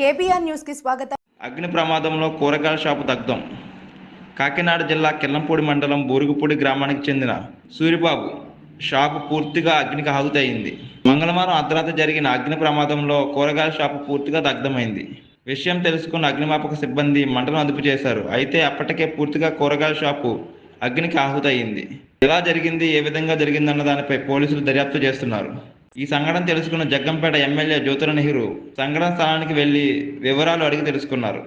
KBR news కి స్వాగతం. అగ్ని ప్రమాదంలో కూరగాయల షాపు దగ్ధం. కాకినాడ జిల్లా కిల్లంపూడి మండలం బూరుగుపూడి గ్రామానికి చెందిన సూరిబాబు షాపు పూర్తిగా అగ్నికి ఆహుతయింది. మంగళవారం అర్ధరాత్రి జరిగిన అగ్ని ప్రమాదంలో కూరగాయల షాపు పూర్తిగా దగ్ధమైంది. విషయం తెలుసుకున్న అగ్నిమాపక సిబ్బంది మంటను అదుపు చేశారు. అయితే అప్పటికే పూర్తిగా కూరగాయల షాపు అగ్నికి ఆహుతయింది. ఎలా జరిగింది, ఏ విధంగా జరిగిందన్న దానిపై పోలీసులు దర్యాప్తు చేస్తున్నారు. ఈ సంఘటన తెలుసుకున్న జగ్గంపేట ఎమ్మెల్యే జ్యోతుల నెహ్రూ సంఘటన స్థలానికి వెళ్లి వివరాలు అడిగి తెలుసుకున్నారు.